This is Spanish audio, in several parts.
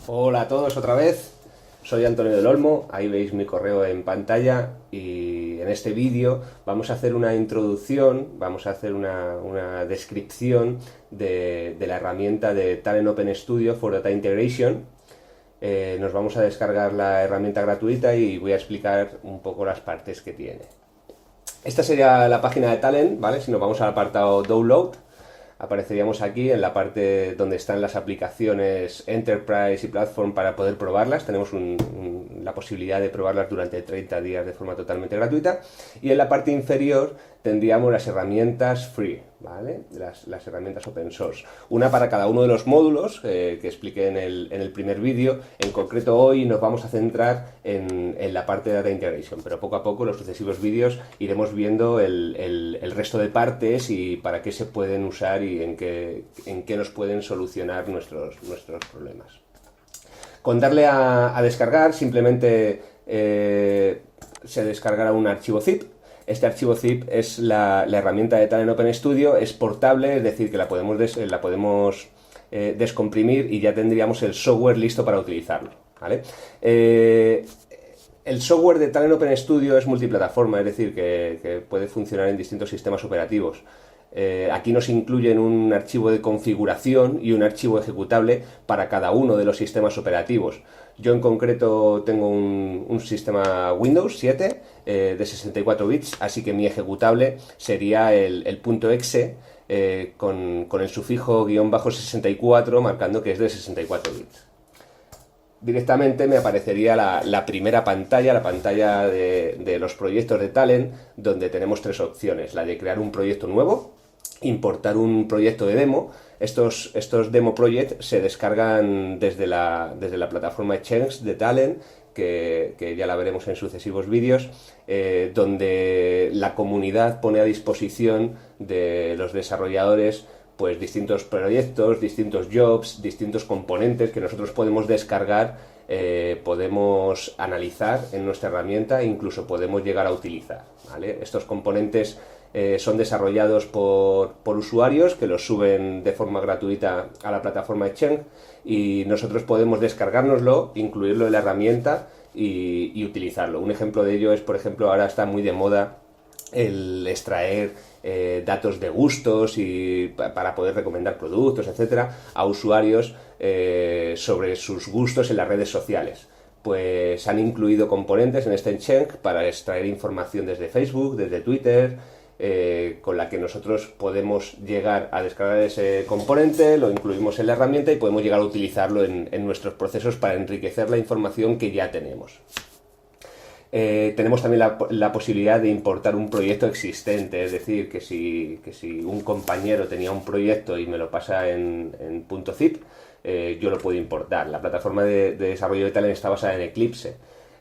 Hola a todos otra vez, soy Antonio del Olmo, ahí veis mi correo en pantalla y en este vídeo vamos a hacer una introducción, vamos a hacer una descripción de la herramienta de Talent Open Studio for Data Integration. Nos vamos a descargar la herramienta gratuita y voy a explicar un poco las partes que tiene. Esta sería la página de Talent, ¿vale? Si nos vamos al apartado Download, apareceríamos aquí en la parte donde están las aplicaciones Enterprise y Platform para poder probarlas. Tenemos la posibilidad de probarlas durante 30 días de forma totalmente gratuita. Y en la parte inferior tendríamos las herramientas free, ¿vale? Las herramientas open source. Una para cada uno de los módulos que expliqué en el primer vídeo. En concreto hoy nos vamos a centrar en la parte de Data Integration, pero poco a poco en los sucesivos vídeos iremos viendo el resto de partes y para qué se pueden usar y en qué nos pueden solucionar nuestros problemas. Con darle a descargar simplemente se descargará un archivo zip. Este archivo zip es la herramienta de Talent Open Studio, es portable, es decir, que la podemos descomprimir y ya tendríamos el software listo para utilizarlo, ¿vale? El software de Talent Open Studio es multiplataforma, es decir, que puede funcionar en distintos sistemas operativos. Aquí nos incluyen un archivo de configuración y un archivo ejecutable para cada uno de los sistemas operativos. Yo en concreto tengo un sistema Windows 7 de 64 bits, así que mi ejecutable sería el .exe con el sufijo --64 marcando que es de 64 bits. Directamente me aparecería la primera pantalla, la pantalla de los proyectos de Talent, donde tenemos tres opciones: la de crear un proyecto nuevo, importar un proyecto de demo. Estos demo projects se descargan desde la plataforma Change de Talent, que ya la veremos en sucesivos vídeos, donde la comunidad pone a disposición de los desarrolladores pues distintos proyectos, distintos jobs, distintos componentes que nosotros podemos descargar, podemos analizar en nuestra herramienta e incluso podemos llegar a utilizar, ¿vale? Estos componentes son desarrollados por usuarios que los suben de forma gratuita a la plataforma Exchange y nosotros podemos descargárnoslo, incluirlo en la herramienta y utilizarlo. Un ejemplo de ello es, por ejemplo, ahora está muy de moda el extraer datos de gustos y para poder recomendar productos, etcétera, a usuarios sobre sus gustos en las redes sociales. Pues han incluido componentes en este Exchange para extraer información desde Facebook, desde Twitter, con la que nosotros podemos llegar a descargar ese componente, lo incluimos en la herramienta y podemos llegar a utilizarlo en nuestros procesos para enriquecer la información que ya tenemos. Tenemos también la posibilidad de importar un proyecto existente, es decir, que si un compañero tenía un proyecto y me lo pasa en .zip, yo lo puedo importar. La plataforma de desarrollo de Talent está basada en Eclipse.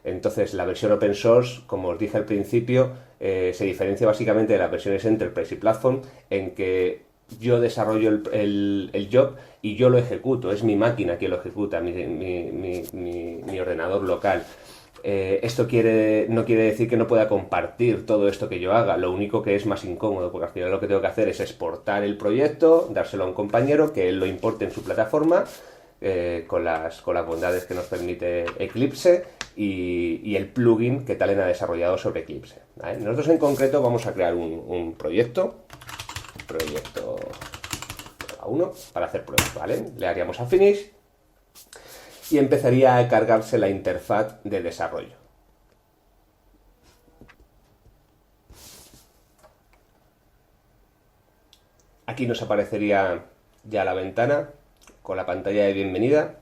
Entonces, la versión open source, como os dije al principio, se diferencia básicamente de las versiones Enterprise y Platform en que yo desarrollo el job y yo lo ejecuto. Es mi máquina quien lo ejecuta, mi ordenador local. Esto no quiere decir que no pueda compartir todo esto que yo haga, lo único que es más incómodo, porque al final lo que tengo que hacer es exportar el proyecto, dárselo a un compañero, que él lo importe en su plataforma, con las bondades que nos permite Eclipse y el plugin que Talent ha desarrollado sobre Eclipse, ¿vale? Nosotros en concreto vamos a crear un proyecto 1 para hacer pruebas, ¿vale? Le haríamos a Finish y empezaría a cargarse la interfaz de desarrollo. Aquí nos aparecería ya la ventana con la pantalla de bienvenida,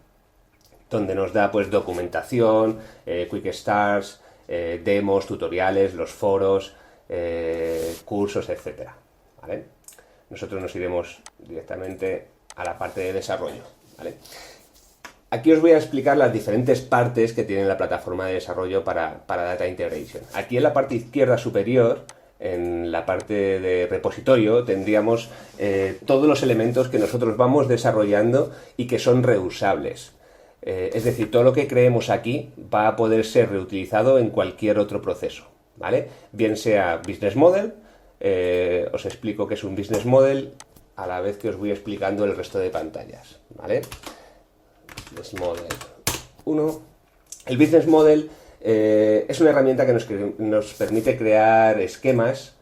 donde nos da pues documentación, quick starts, demos, tutoriales, los foros, cursos, etcétera, ¿vale? Nosotros nos iremos directamente a la parte de desarrollo, ¿vale? Aquí os voy a explicar las diferentes partes que tiene la plataforma de desarrollo para Data Integration. Aquí en la parte izquierda superior, en la parte de repositorio, tendríamos todos los elementos que nosotros vamos desarrollando y que son reusables. Es decir, todo lo que creemos aquí va a poder ser reutilizado en cualquier otro proceso, ¿vale? Bien sea Business Model, os explico qué es un Business Model a la vez que os voy explicando el resto de pantallas, ¿vale? Business Model 1. El Business Model es una herramienta que nos permite crear esquemas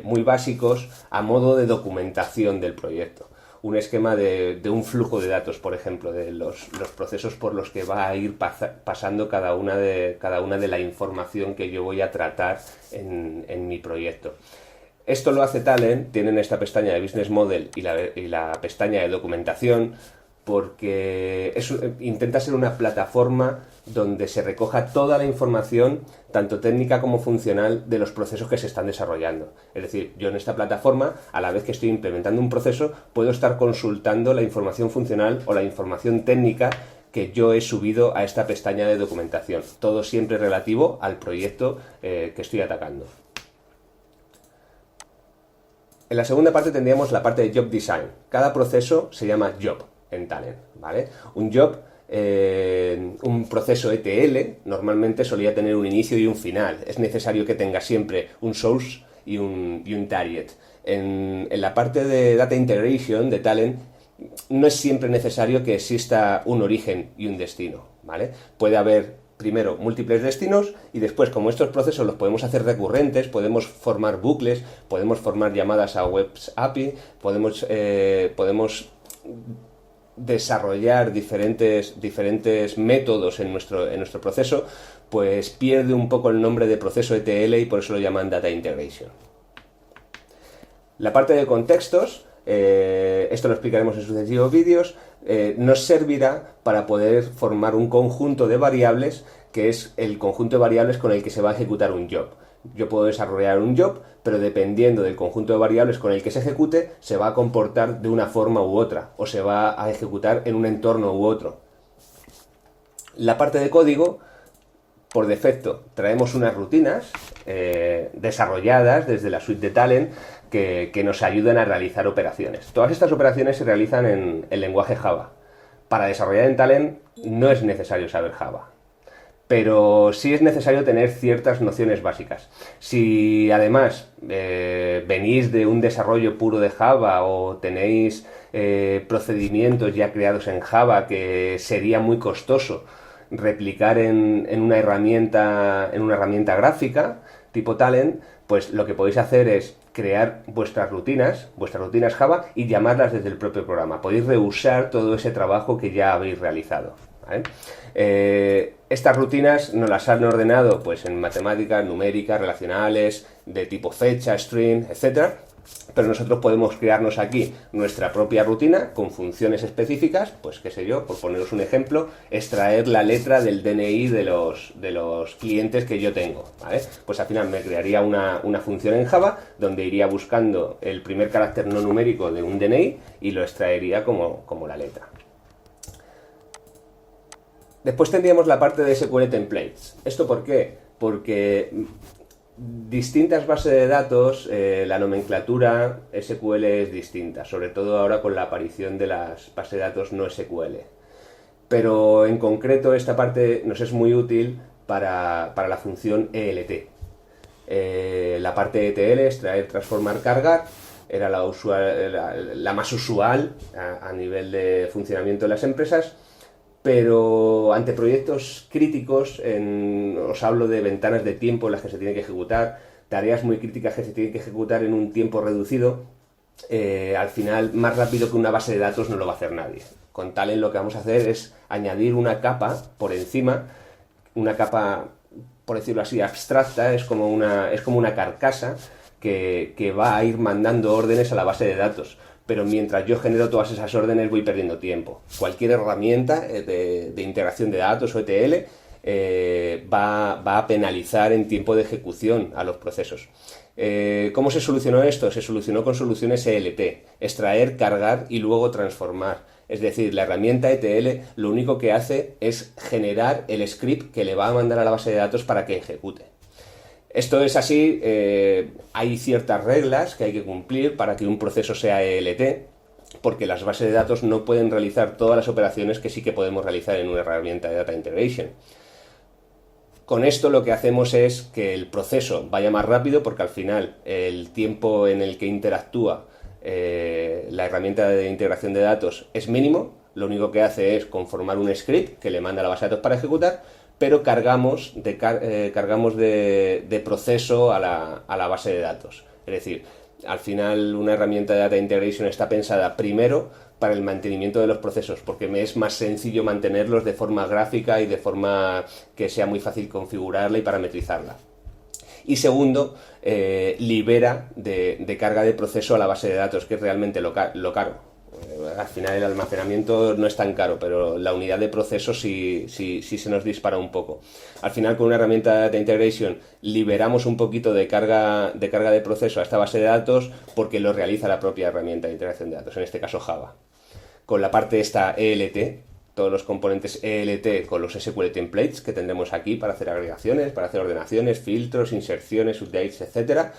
muy básicos a modo de documentación del proyecto. Un esquema de un flujo de datos, por ejemplo, de los procesos por los que va a ir pasando cada una de la información que yo voy a tratar en mi proyecto. Esto lo hace Talend, tienen esta pestaña de Business Model y la pestaña de documentación, porque intenta ser una plataforma donde se recoja toda la información, tanto técnica como funcional, de los procesos que se están desarrollando. Es decir, yo en esta plataforma, a la vez que estoy implementando un proceso, puedo estar consultando la información funcional o la información técnica que yo he subido a esta pestaña de documentación. Todo siempre relativo al proyecto que estoy atacando. En la segunda parte tendríamos la parte de Job Design. Cada proceso se llama Job en Talend, ¿vale? Un Job, un proceso ETL, normalmente solía tener un inicio y un final. Es necesario que tenga siempre un source y un target. En la parte de Data Integration de Talend, no es siempre necesario que exista un origen y un destino, ¿vale? Puede haber primero múltiples destinos y después, como estos procesos los podemos hacer recurrentes, podemos formar bucles, podemos formar llamadas a Webs API, podemos desarrollar diferentes métodos en nuestro proceso, pues pierde un poco el nombre de proceso ETL y por eso lo llaman Data Integration. La parte de contextos, esto lo explicaremos en sucesivos vídeos, nos servirá para poder formar un conjunto de variables que es el conjunto de variables con el que se va a ejecutar un job. Yo puedo desarrollar un job, pero dependiendo del conjunto de variables con el que se ejecute, se va a comportar de una forma u otra, o se va a ejecutar en un entorno u otro. La parte de código, por defecto, traemos unas rutinas desarrolladas desde la suite de Talend que nos ayudan a realizar operaciones. Todas estas operaciones se realizan en el lenguaje Java. Para desarrollar en Talend no es necesario saber Java, pero sí es necesario tener ciertas nociones básicas. Si además venís de un desarrollo puro de Java o tenéis procedimientos ya creados en Java que sería muy costoso replicar en una herramienta gráfica tipo Talend, pues lo que podéis hacer es crear vuestras rutinas Java y llamarlas desde el propio programa. Podéis reusar todo ese trabajo que ya habéis realizado, ¿vale? Estas rutinas nos las han ordenado pues en matemáticas, numéricas, relacionales, de tipo fecha, string, etcétera. Pero nosotros podemos crearnos aquí nuestra propia rutina con funciones específicas, pues qué sé yo, por poneros un ejemplo, extraer la letra del DNI de los clientes que yo tengo, ¿vale? Pues al final me crearía una función en Java donde iría buscando el primer carácter no numérico de un DNI y lo extraería como la letra. Después tendríamos la parte de SQL Templates. ¿Esto por qué? Porque distintas bases de datos, la nomenclatura SQL es distinta, sobre todo ahora con la aparición de las bases de datos no SQL. Pero en concreto esta parte nos es muy útil para la función ELT. La parte ETL, extraer, transformar, cargar, era la más usual a nivel de funcionamiento de las empresas. Pero ante proyectos críticos, os hablo de ventanas de tiempo en las que se tiene que ejecutar, tareas muy críticas que se tienen que ejecutar en un tiempo reducido, al final más rápido que una base de datos no lo va a hacer nadie. Con Talend lo que vamos a hacer es añadir una capa por encima, una capa, por decirlo así, abstracta, es como una carcasa que va a ir mandando órdenes a la base de datos. Pero mientras yo genero todas esas órdenes voy perdiendo tiempo. Cualquier herramienta de integración de datos o ETL va a penalizar en tiempo de ejecución a los procesos. ¿Cómo se solucionó esto? Se solucionó con soluciones ELT, extraer, cargar y luego transformar. Es decir, la herramienta ETL lo único que hace es generar el script que le va a mandar a la base de datos para que ejecute. Esto es así, hay ciertas reglas que hay que cumplir para que un proceso sea ELT, porque las bases de datos no pueden realizar todas las operaciones que sí que podemos realizar en una herramienta de Data Integration. Con esto lo que hacemos es que el proceso vaya más rápido, porque al final el tiempo en el que interactúa la herramienta de integración de datos es mínimo, lo único que hace es conformar un script que le manda a la base de datos para ejecutar, pero cargamos de proceso a la base de datos. Es decir, al final una herramienta de Data Integration está pensada primero para el mantenimiento de los procesos, porque me es más sencillo mantenerlos de forma gráfica y de forma que sea muy fácil configurarla y parametrizarla. Y segundo, libera de carga de proceso a la base de datos, que es realmente lo caro. Al final el almacenamiento no es tan caro, pero la unidad de proceso sí se nos dispara un poco. Al final, con una herramienta de Data Integration liberamos un poquito de carga de proceso a esta base de datos porque lo realiza la propia herramienta de integración de datos, en este caso Java. Con la parte esta ELT, todos los componentes ELT con los SQL templates que tendremos aquí para hacer agregaciones, para hacer ordenaciones, filtros, inserciones, updates, etc.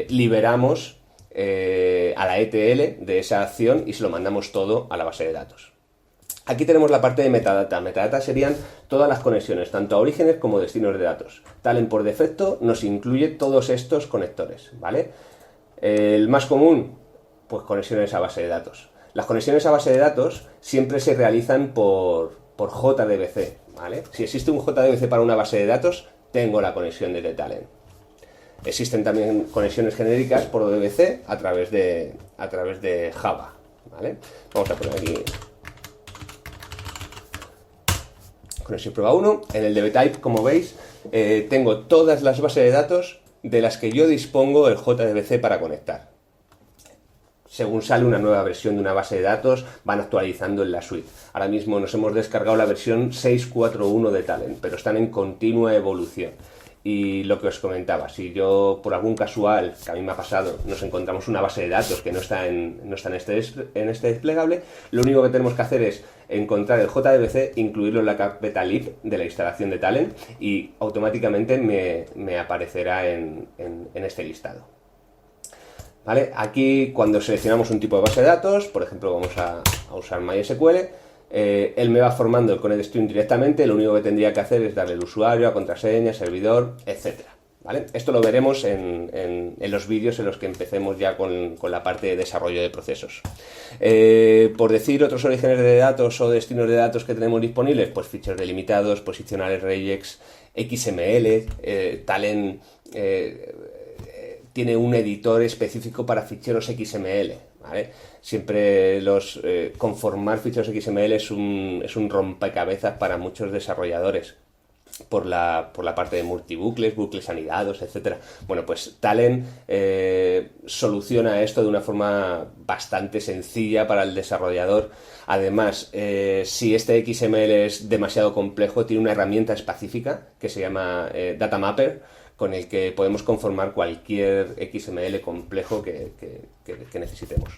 Liberamos a la ETL de esa acción y se lo mandamos todo a la base de datos. Aquí tenemos la parte de metadata. Metadata serían todas las conexiones, tanto a orígenes como destinos de datos. Talend por defecto nos incluye todos estos conectores, ¿vale? El más común, pues conexiones a base de datos. Las conexiones a base de datos siempre se realizan por JDBC, ¿vale? Si existe un JDBC para una base de datos, tengo la conexión de Talend. Existen también conexiones genéricas por ODBC a través de Java, ¿vale? Vamos a poner aquí conexión prueba 1. En el DBType, como veis, tengo todas las bases de datos de las que yo dispongo el JDBC para conectar. Según sale una nueva versión de una base de datos, van actualizando en la suite. Ahora mismo nos hemos descargado la versión 6.4.1 de Talend, pero están en continua evolución. Y lo que os comentaba, si yo por algún casual, que a mí me ha pasado, nos encontramos una base de datos que no está en este desplegable, lo único que tenemos que hacer es encontrar el JDBC, incluirlo en la carpeta lib de la instalación de Talend y automáticamente me aparecerá en este listado. ¿Vale? Aquí, cuando seleccionamos un tipo de base de datos, por ejemplo vamos a usar MySQL, él me va formando el Connect Stream directamente, lo único que tendría que hacer es darle el usuario, a contraseña, servidor, etc. ¿Vale? Esto lo veremos en los vídeos en los que empecemos ya con la parte de desarrollo de procesos. Por decir otros orígenes de datos o destinos de datos que tenemos disponibles, pues ficheros delimitados, posicionales regex, XML, Talend tiene un editor específico para ficheros XML, ¿vale? Siempre conformar ficheros XML es un rompecabezas para muchos desarrolladores por la parte de multibucles, bucles anidados, etcétera. Bueno, pues Talend soluciona esto de una forma bastante sencilla para el desarrollador. Además, si este XML es demasiado complejo, tiene una herramienta específica que se llama Data Mapper, con el que podemos conformar cualquier XML complejo que necesitemos.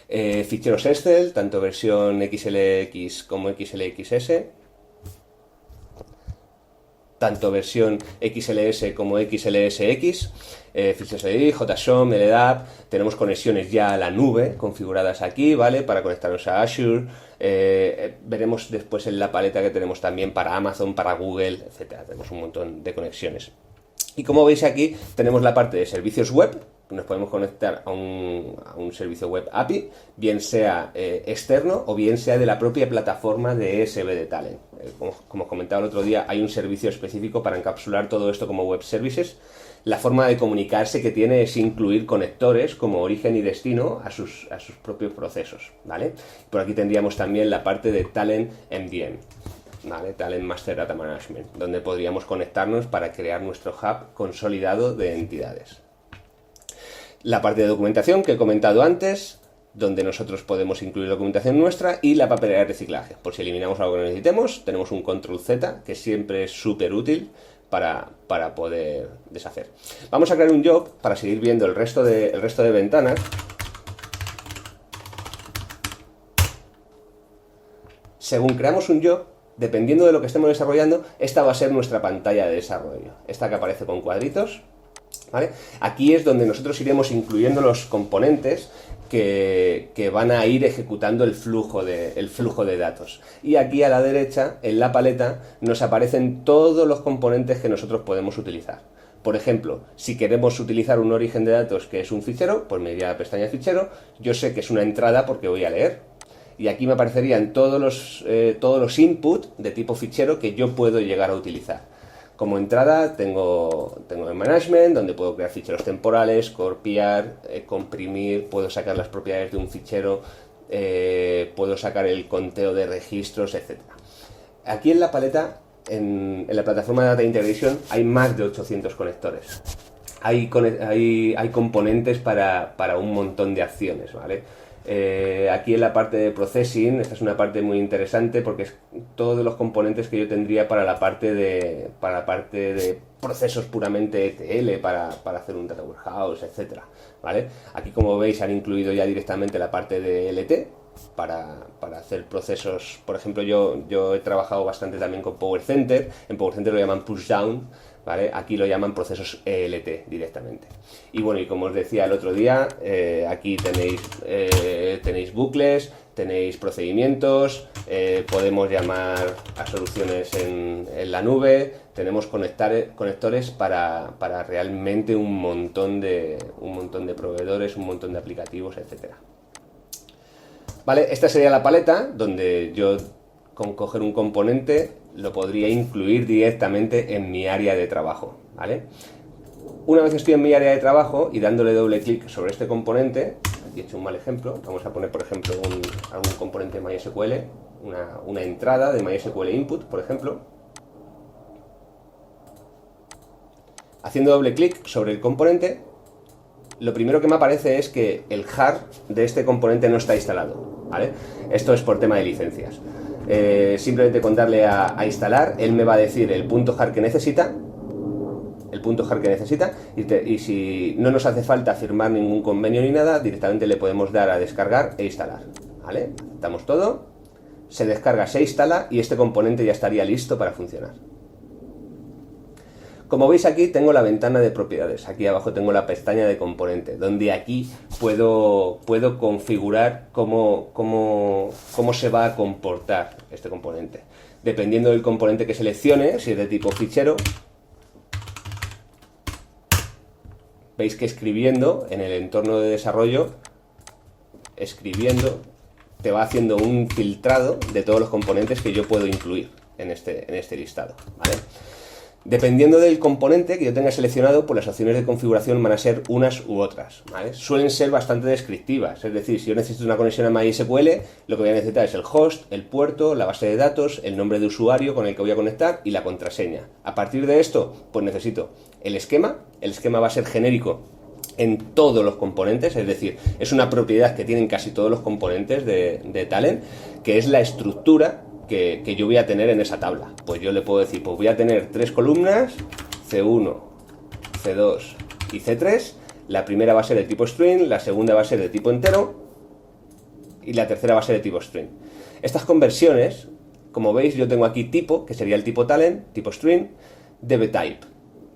Ficheros Excel, tanto versión XLX como XLXS, tanto versión XLS como XLSX, ficheros de JSON, LDAP, tenemos conexiones ya a la nube configuradas aquí, ¿vale? Para conectarnos a Azure, veremos después en la paleta que tenemos también para Amazon, para Google, etcétera. Tenemos un montón de conexiones. Y como veis aquí tenemos la parte de servicios web, nos podemos conectar a un servicio web API, bien sea externo o bien sea de la propia plataforma de ESB de Talend. Como os comentaba el otro día, hay un servicio específico para encapsular todo esto como web services. La forma de comunicarse que tiene es incluir conectores como origen y destino a sus propios procesos, ¿vale? Por aquí tendríamos también la parte de Talend MDM. ¿Vale? Talend Master Data Management, donde podríamos conectarnos para crear nuestro hub consolidado de entidades. La parte de documentación que he comentado antes, donde nosotros podemos incluir documentación nuestra, y la papelera de reciclaje. Por si eliminamos algo que necesitemos, tenemos un control Z, que siempre es súper útil para poder deshacer. Vamos a crear un job para seguir viendo el resto de ventanas. Según creamos un job, dependiendo de lo que estemos desarrollando, esta va a ser nuestra pantalla de desarrollo. Esta que aparece con cuadritos, ¿vale? Aquí es donde nosotros iremos incluyendo los componentes que van a ir ejecutando el flujo de datos. Y aquí a la derecha, en la paleta, nos aparecen todos los componentes que nosotros podemos utilizar. Por ejemplo, si queremos utilizar un origen de datos que es un fichero, pues me iría a la pestaña fichero, yo sé que es una entrada porque voy a leer. y aquí me aparecerían todos los inputs de tipo fichero que yo puedo llegar a utilizar. Como entrada tengo el management, donde puedo crear ficheros temporales, copiar, comprimir, puedo sacar las propiedades de un fichero, puedo sacar el conteo de registros, etc. Aquí en la paleta, en la plataforma de Data Integration, hay más de 800 conectores. Hay componentes para un montón de acciones, ¿vale? Aquí en la parte de processing, esta es una parte muy interesante porque es todos los componentes que yo tendría para la parte de procesos puramente ETL, para hacer un data warehouse, etcétera, ¿vale? Aquí, como veis, han incluido ya directamente la parte de LT para hacer procesos. Por ejemplo, yo he trabajado bastante también con Power Center. En Power Center lo llaman pushdown, ¿vale? Aquí lo llaman procesos ELT directamente. Y bueno, y como os decía el otro día, aquí tenéis bucles, tenéis procedimientos, podemos llamar a soluciones en la nube, tenemos conectores para realmente un montón de proveedores, un montón de aplicativos, etcétera. Vale, esta sería la paleta donde yo, con coger un componente, lo podría incluir directamente en mi área de trabajo, ¿vale? Una vez estoy en mi área de trabajo y dándole doble clic sobre este componente, aquí he hecho un mal ejemplo, vamos a poner, por ejemplo, algún componente MySQL, una entrada de MySQL input, por ejemplo. Haciendo doble clic sobre el componente, lo primero que me aparece es que el jar de este componente no está instalado, ¿vale? Esto es por tema de licencias. Simplemente con darle a instalar, él me va a decir el punto jar que necesita, y si no nos hace falta firmar ningún convenio ni nada, directamente le podemos dar a descargar e instalar, ¿vale? Aceptamos todo, se descarga, se instala y este componente ya estaría listo para funcionar. Como veis, aquí tengo la ventana de propiedades, aquí abajo tengo la pestaña de componente, donde aquí puedo configurar cómo se va a comportar este componente. Dependiendo del componente que seleccione, si es de tipo fichero, veis que escribiendo en el entorno de desarrollo, te va haciendo un filtrado de todos los componentes que yo puedo incluir en este listado, ¿vale? Dependiendo del componente que yo tenga seleccionado, pues las opciones de configuración van a ser unas u otras, ¿vale? Suelen ser bastante descriptivas, es decir, si yo necesito una conexión a MySQL, lo que voy a necesitar es el host, el puerto, la base de datos, el nombre de usuario con el que voy a conectar y la contraseña. A partir de esto, pues necesito el esquema va a ser genérico en todos los componentes, es decir, es una propiedad que tienen casi todos los componentes de Talend, que es la estructura que yo voy a tener en esa tabla. Pues yo le puedo decir, pues voy a tener 3 columnas, C1, C2 y C3. La primera va a ser de tipo string, la segunda va a ser de tipo entero y la tercera va a ser de tipo string. Estas conversiones, como veis, yo tengo aquí tipo, que sería el tipo Talend, tipo string, dbType.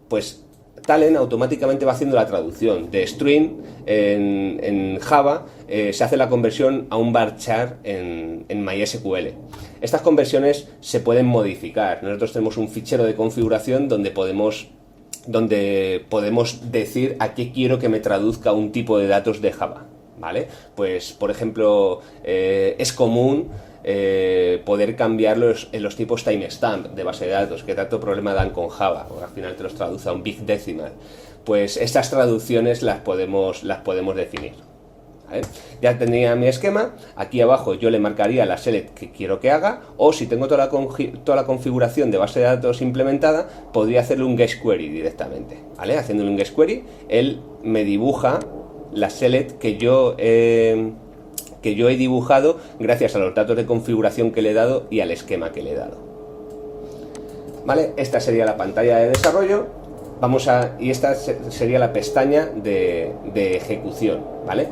Pues Talend automáticamente va haciendo la traducción de string en Java, se hace la conversión a un varchar en MySQL. Estas conversiones se pueden modificar. Nosotros tenemos un fichero de configuración donde podemos decir a qué quiero que me traduzca un tipo de datos de Java, ¿vale? Pues, por ejemplo, es común poder cambiarlos en los tipos timestamp de base de datos, que tanto problema dan con Java, porque al final te los traduce a un big decimal. Pues estas traducciones las podemos definir, ¿vale? Ya tendría mi esquema, aquí abajo yo le marcaría la select que quiero que haga, o si tengo toda la configuración de base de datos implementada, podría hacerle un guest query directamente, ¿vale? Haciéndole un guest query, él me dibuja la select que yo he dibujado gracias a los datos de configuración que le he dado y al esquema que le he dado. ¿Vale? Esta sería la pantalla de desarrollo. Y esta sería la pestaña de ejecución, ¿vale?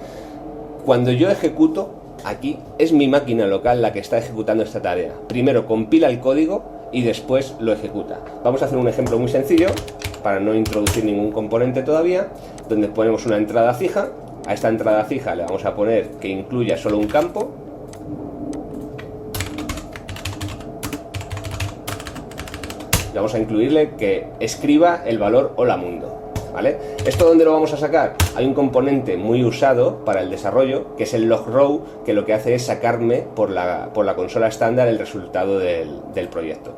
Cuando yo ejecuto, aquí es mi máquina local la que está ejecutando esta tarea. Primero compila el código y después lo ejecuta. Vamos a hacer un ejemplo muy sencillo para no introducir ningún componente todavía, donde ponemos una entrada fija. A esta entrada fija le vamos a poner que incluya solo un campo. Y vamos a incluirle que escriba el valor hola mundo. ¿vale? ¿Esto dónde lo vamos a sacar? Hay un componente muy usado para el desarrollo, que es el logrow, que lo que hace es sacarme por la consola estándar el resultado del proyecto.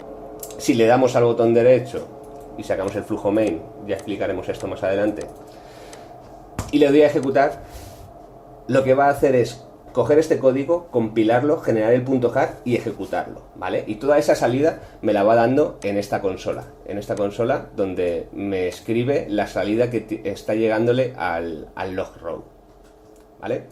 Si le damos al botón derecho y sacamos el flujo main, ya explicaremos esto más adelante, y le doy a ejecutar, lo que va a hacer es coger este código, compilarlo, generar el punto .jar y ejecutarlo, ¿vale? Y toda esa salida me la va dando en esta consola donde me escribe la salida que está llegándole al logrow, ¿vale?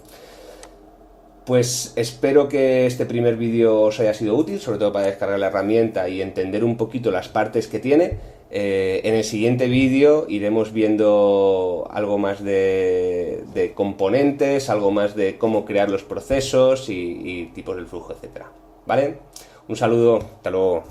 Pues espero que este primer vídeo os haya sido útil, sobre todo para descargar la herramienta y entender un poquito las partes que tiene. En el siguiente vídeo iremos viendo algo más de componentes, algo más de cómo crear los procesos y tipos del flujo, etcétera. ¿Vale? Un saludo, hasta luego.